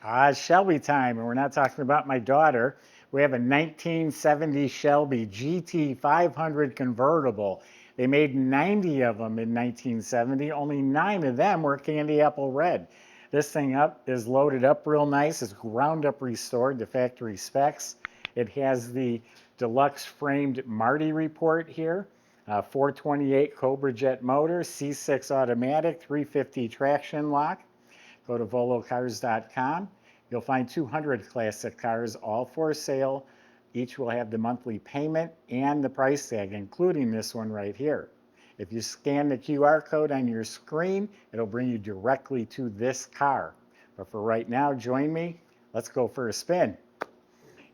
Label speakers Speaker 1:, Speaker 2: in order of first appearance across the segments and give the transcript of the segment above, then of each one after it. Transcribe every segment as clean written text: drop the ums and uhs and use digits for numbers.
Speaker 1: Shelby time, and we're not talking about my daughter. We have a 1970 Shelby GT500 convertible. They made 90 of them in 1970. Only 9 of them were candy apple red. This thing up is loaded up real nice. It's ground up restored to factory specs. It has the deluxe framed Marty report here. 428 Cobra Jet motor, C6 automatic, 350 traction lock. Go to volocars.com. You'll find 200 classic cars, all for sale. Each will have the monthly payment and the price tag, including this one right here. If you scan the QR code on your screen, it'll bring you directly to this car. But for right now, join me. Let's go for a spin.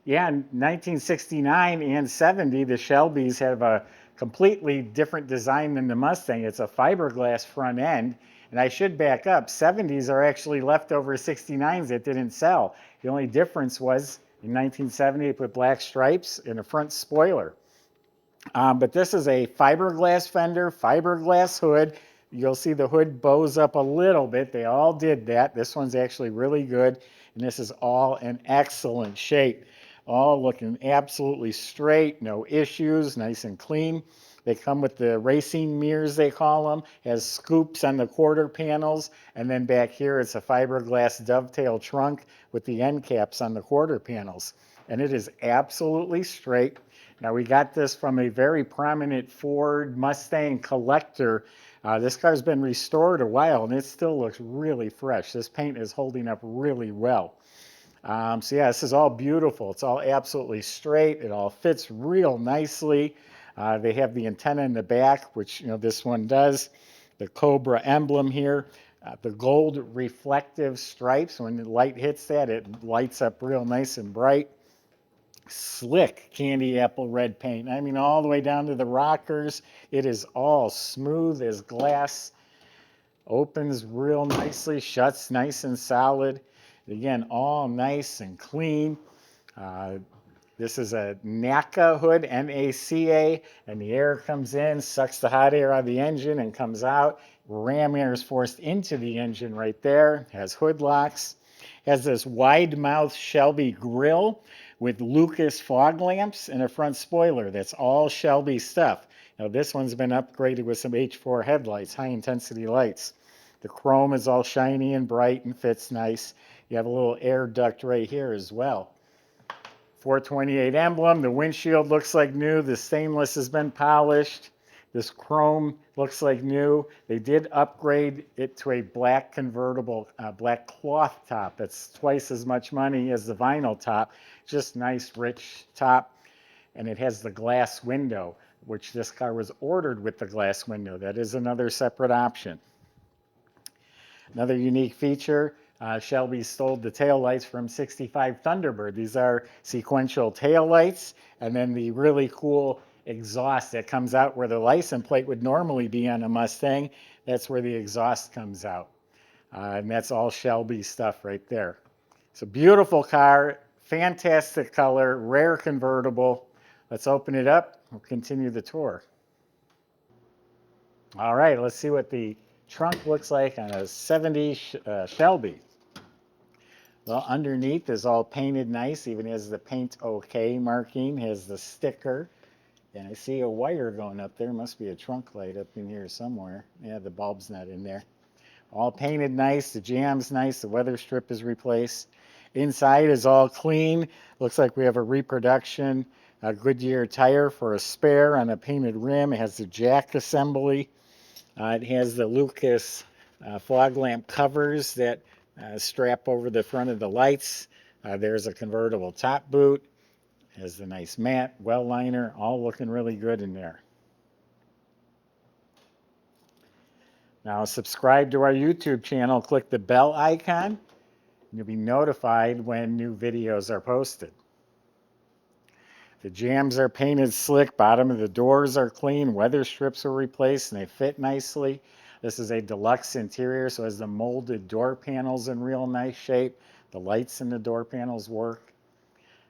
Speaker 1: Yeah, in 1969 and 70, the Shelbys have a completely different design than the Mustang. It's a fiberglass front end. And I should back up, 70s are actually leftover 69s that didn't sell. The only difference was in 1970, they put black stripes in a front spoiler. But this is a fiberglass fender, fiberglass hood. You'll see the hood bows up a little bit. They all did that. This one's actually really good. And this is all in excellent shape. All looking absolutely straight, no issues, nice and clean. They come with the racing mirrors, they call them, has scoops on the quarter panels, and then back here it's a fiberglass dovetail trunk with the end caps on the quarter panels. And it is absolutely straight. Now we got this from a very prominent Ford Mustang collector. This car's been restored a while and it still looks really fresh. This paint is holding up really well. So yeah, this is all beautiful. It's all absolutely straight. It all fits real nicely. They have the antenna in the back, which this one does. The Cobra emblem here. The gold reflective stripes. When the light hits that, it lights up real nice and bright. Slick candy apple red paint. I mean, all the way down to the rockers. It is all smooth as glass. Opens real nicely, shuts nice and solid. Again, all nice and clean. This is a NACA hood, N-A-C-A, and the air comes in, sucks the hot air out of the engine and comes out. Ram air is forced into the engine right there. Has hood locks. Has this wide mouth Shelby grill with Lucas fog lamps and a front spoiler. That's all Shelby stuff. Now this one's been upgraded with some H4 headlights, high intensity lights. The chrome is all shiny and bright and fits nice. You have a little air duct right here as well. 428 emblem. The windshield looks like new. The stainless has been polished. This chrome looks like new. They did upgrade it to a black convertible, black cloth top. That's twice as much money as the vinyl top. Just nice, rich top. And it has the glass window, which this car was ordered with the glass window. That is another separate option. Another unique feature, Shelby stole the taillights from 65 Thunderbird. These are sequential taillights, and then the really cool exhaust that comes out where the license plate would normally be on a Mustang. That's where the exhaust comes out. And that's all Shelby stuff right there. It's a beautiful car, fantastic color, rare convertible. Let's open it up. We'll continue the tour. All right, let's see what the trunk looks like on a 70 Shelby. Well, underneath is all painted nice, even has the paint okay marking, has the sticker. And I see a wire going up there. Must be a trunk light up in here somewhere. Yeah, the bulb's not in there. All painted nice, the jam's nice, the weather strip is replaced. Inside is all clean. Looks like we have a reproduction, a Goodyear tire for a spare on a painted rim. It has the jack assembly. It has the Lucas fog lamp covers that strap over the front of the lights. There's a convertible top boot. Has the nice mat, well liner, all looking really good in there. Now subscribe to our YouTube channel, click the bell icon, and you'll be notified when new videos are posted. The jams are painted slick, bottom of the doors are clean, weather strips are replaced and they fit nicely. This is a deluxe interior, so it has the molded door panels in real nice shape. The lights in the door panels work.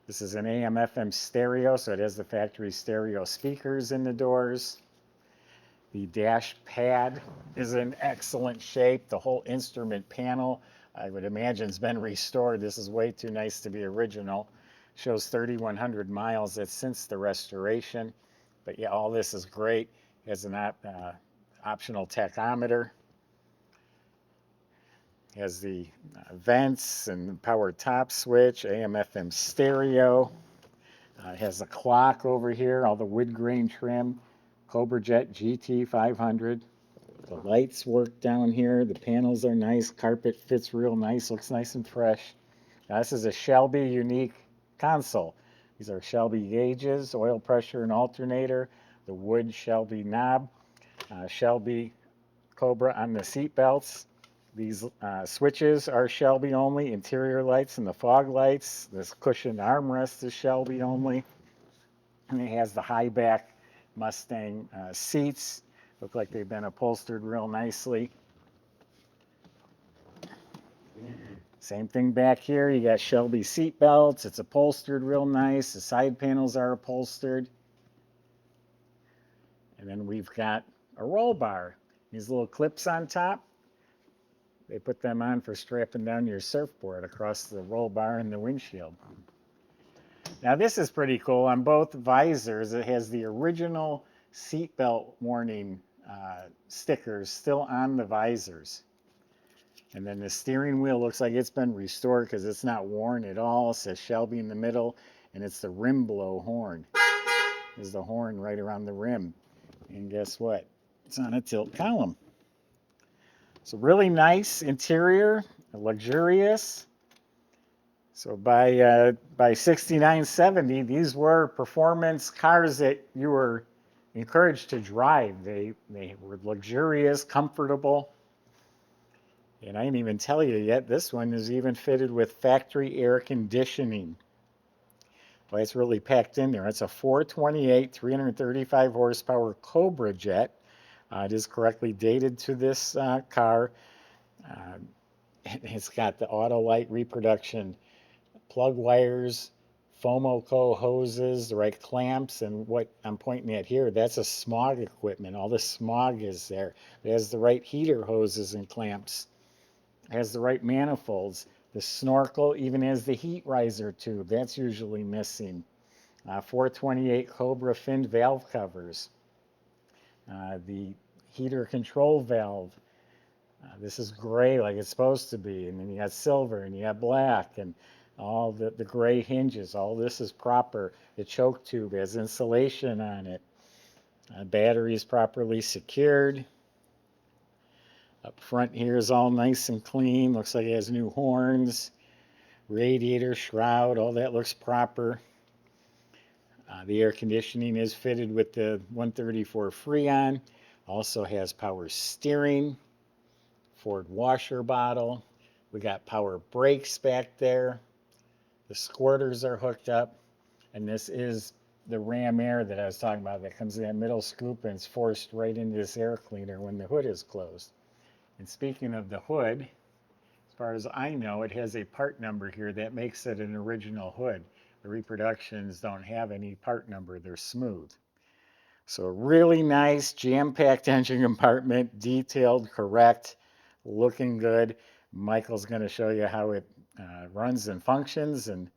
Speaker 1: This is an AM/FM stereo, so it has the factory stereo speakers in the doors. The dash pad is in excellent shape. The whole instrument panel I would imagine it's been restored. This is way too nice to be original. Shows 3,100 miles. That's since the restoration. But yeah, all this is great. It has an optional tachometer. It has the vents and power top switch, AM/FM stereo. It has a clock over here, all the wood grain trim, Cobra Jet GT500. The lights work down here. The panels are nice. Carpet fits real nice. Looks nice and fresh. Now, this is a Shelby unique console. These are Shelby gauges, oil pressure and alternator, the wood Shelby knob, Shelby Cobra on the seat belts. These switches are Shelby only. Interior lights and the fog lights. This cushioned armrest is Shelby only. And it has the high back Mustang seats. Look like they've been upholstered real nicely. Same thing back here. You got Shelby seat belts. It's upholstered real nice. The side panels are upholstered. And then we've got a roll bar. These little clips on top. They put them on for strapping down your surfboard across the roll bar and the windshield. Now this is pretty cool. On both visors, it has the original seatbelt warning stickers still on the visors. And then the steering wheel looks like it's been restored because it's not worn at all. It says Shelby in the middle, and it's the rim blow horn. There's the horn right around the rim. And guess what? It's on a tilt column. So really nice interior, luxurious. So by 69, 70, these were performance cars that you were encouraged to drive. They were luxurious, comfortable. And I didn't even tell you yet, this one is even fitted with factory air conditioning. Well, it's really packed in there. It's a 428, 335 horsepower Cobra Jet. It is correctly dated to this car. It's got the auto light reproduction plug wires, Fomoco hoses, the right clamps, and what I'm pointing at here, that's a smog equipment. All the smog is there. It has the right heater hoses and clamps. It has the right manifolds. The snorkel even has the heat riser tube. That's usually missing. 428 Cobra finned valve covers. The heater control valve. This is gray like it's supposed to be. And then you got silver and you got black and all the gray hinges. All this is proper. The choke tube has insulation on it. Battery is properly secured. Up front here is all nice and clean. Looks like it has new horns, radiator, shroud, all that looks proper. The air conditioning is fitted with the 134 Freon. Also has power steering, Ford washer bottle. We got power brakes back there. The squirters are hooked up. And this is the Ram Air that I was talking about that comes in that middle scoop and it's forced right into this air cleaner when the hood is closed. And speaking of the hood, as far as I know, it has a part number here that makes it an original hood. The reproductions don't have any part number. They're smooth. So really nice, jam-packed engine compartment, detailed, correct, looking good. Michael's going to show you how it runs and functions, and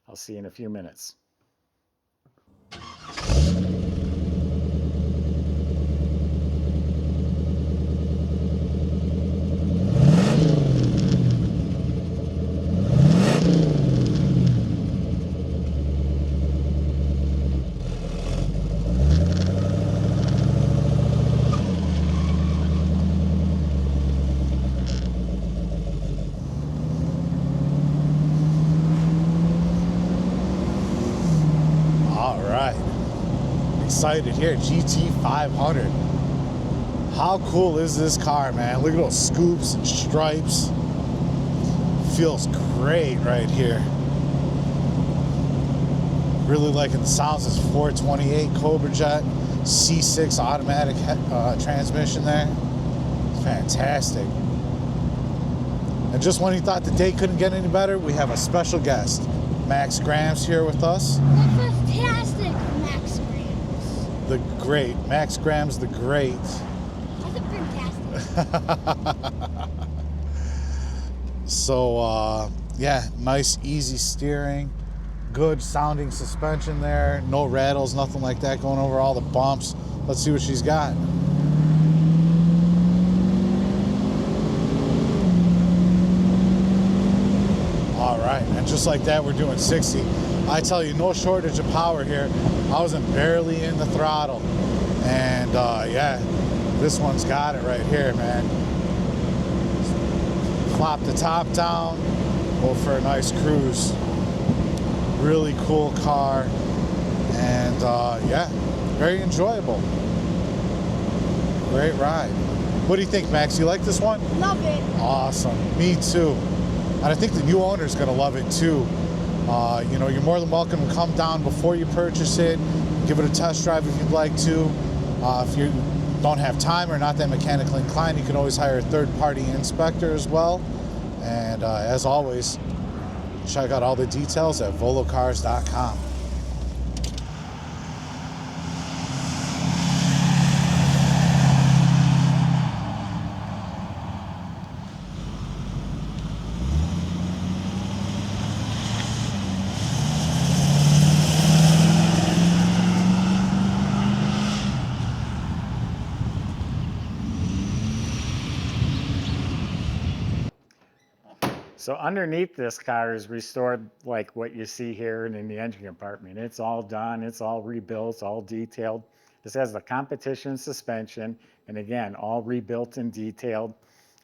Speaker 1: I'll see you in a few minutes.
Speaker 2: Excited here, GT500. How cool is this car, man? Look at those scoops and stripes. Feels great right here. Really liking the sounds. This 428 Cobra Jet C6 automatic transmission there. It's fantastic. And just when you thought the day couldn't get any better, we have a special guest. Max Graham's here with us.
Speaker 3: That's fantastic, Max Grams.
Speaker 2: The great. Max Graham's the great.
Speaker 3: That's fantastic.
Speaker 2: So yeah, nice easy steering, good sounding suspension there, no rattles, nothing like that going over all the bumps. Let's see what she's got. All right, and just like that, we're doing 60. I tell you, no shortage of power here. I wasn't barely in the throttle. And yeah, this one's got it right here, man. Flop the top down, go for a nice cruise. Really cool car, and yeah, very enjoyable. Great ride. What do you think, Max? You like this one?
Speaker 3: Love it.
Speaker 2: Awesome. Me too. And I think the new owner is going to love it too. You know, you're more than welcome to come down before you purchase it, give it a test drive if you'd like to. If you don't have time or not that mechanically inclined, you can always hire a third-party inspector as well. And as always, check out all the details at volocars.com.
Speaker 1: So underneath this car is restored like what you see here and in the engine compartment. It's all done, it's all rebuilt, it's all detailed. This has the competition suspension, and again, all rebuilt and detailed.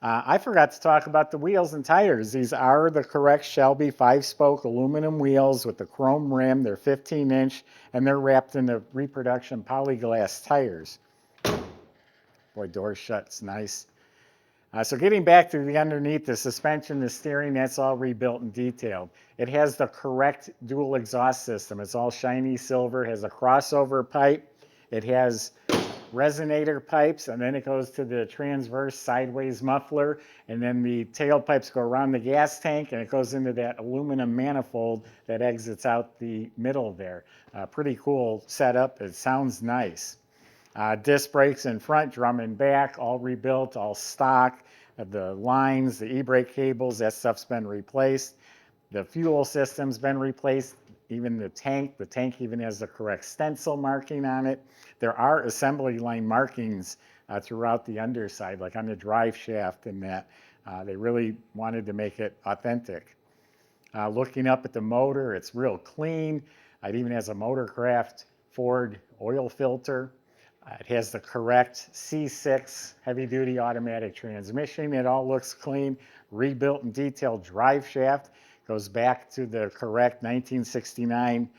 Speaker 1: I forgot to talk about the wheels and tires. These are the correct Shelby 5-spoke aluminum wheels with the chrome rim. They're 15-inch, and they're wrapped in the reproduction polyglass tires. Boy, door shuts nice. So getting back to the underneath, the suspension, the steering, that's all rebuilt and detailed. It has the correct dual exhaust system. It's all shiny silver, has a crossover pipe. It has resonator pipes, and then it goes to the transverse sideways muffler, and then the tailpipes go around the gas tank, and it goes into that aluminum manifold that exits out the middle there. Pretty cool setup. It sounds nice. Disc brakes in front, drum and back, all rebuilt, all stock. The lines, the e-brake cables, that stuff's been replaced. The fuel system's been replaced. Even the tank even has the correct stencil marking on it. There are assembly line markings throughout the underside, like on the drive shaft and that. They really wanted to make it authentic. Looking up at the motor, it's real clean. It even has a Motorcraft Ford oil filter. It has the correct C6 heavy-duty automatic transmission. It all looks clean. Rebuilt and detailed drive shaft. Goes back to the correct 1969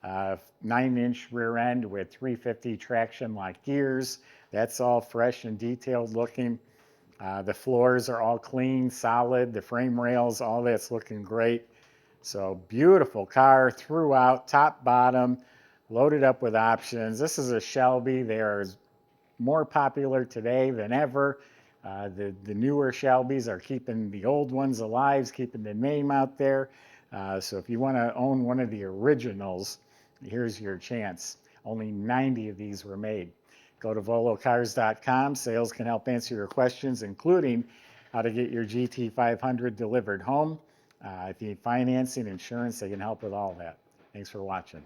Speaker 1: 9-inch rear end with 350 traction lock gears. That's all fresh and detailed looking. The floors are all clean, solid. The frame rails, all that's looking great. So beautiful car throughout, top, bottom. Loaded up with options. This is a Shelby. They are more popular today than ever. The newer Shelbys are keeping the old ones alive, keeping the name out there. So if you want to own one of the originals, here's your chance. Only 90 of these were made. Go to volocars.com. Sales can help answer your questions, including how to get your GT500 delivered home. If you need financing, insurance, they can help with all that. Thanks for watching.